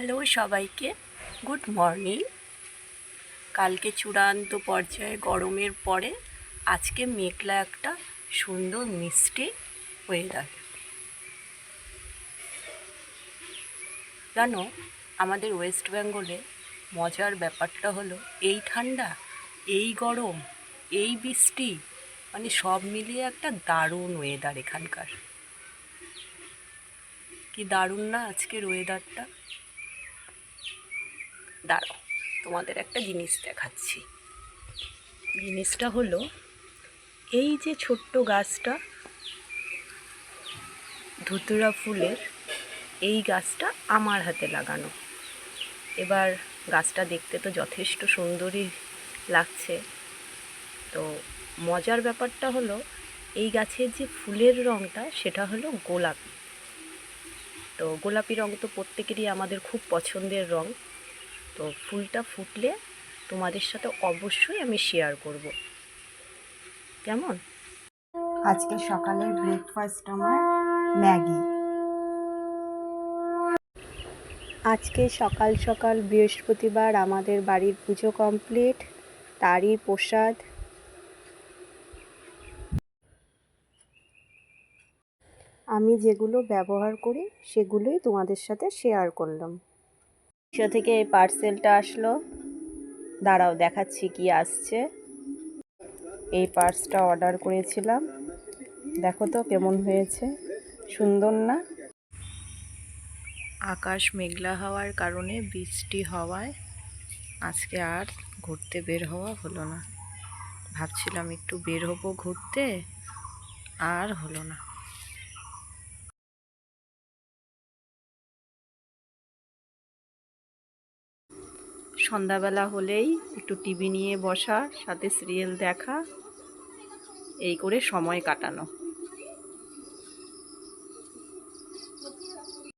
Hello সবাইকে, good morning. কালকে চূড়ান্ত পর্যায়ে গরমের পরে আজকে মেঘলা একটা সুন্দর মিষ্টি ওয়েদার। জানো, আমাদের ওয়েস্ট বেঙ্গলে মজার ব্যাপারটা হলো এই ঠান্ডা, এই গরম, এই বৃষ্টি, মানে সব মিলিয়ে একটা দারুণ ওয়েদার এখানকার। কি দারুণ না আজকের ওয়েদারটা! দাঁড়াও, তোমাদের একটা জিনিস দেখাচ্ছি। জিনিসটা হলো এই যে ছোট্ট গাছটা, ধুতুরা ফুলের, এই গাছটা আমার হাতে লাগানো। এবার গাছটা দেখতে তো যথেষ্ট সুন্দরই লাগছে। তো মজার ব্যাপারটা হলো এই গাছের যে ফুলের রঙটা সেটা হলো গোলাপি। তো গোলাপি রঙ তো প্রত্যেকেরই আমাদের খুব পছন্দের রঙ। তো ফুলটা ফুটলে তোমাদের সাথে অবশ্যই আমি শেয়ার করব। কেমন? আজকে সকালের ব্রেকফাস্ট আমার ম্যাগি। আজকে সকাল সকাল বৃহস্পতিবার, আমাদের বাড়ির পুজো কমপ্লিট, তারই প্রসাদ। আমি যেগুলো ব্যবহার করি সেগুলোই তোমাদের সাথে শেয়ার করলাম। মিশো থেকে এই পার্সেলটা আসলো, দাঁড়াও দেখাচ্ছি কি আসছে। এই পার্সটা অর্ডার করেছিলাম, দেখো তো কেমন হয়েছে, সুন্দর না? আকাশ মেঘলা হওয়ার কারণে, বৃষ্টি হওয়ায় আজকে আর ঘুরতে বের হওয়া হলো না। ভাবছিলাম একটু বের হবো ঘুরতে, আর হলো না। সন্ধ্যাবেলা হলেই একটু টিভি নিয়ে বসা, সাথে সিরিয়াল দেখা, এই করে সময় কাটানো।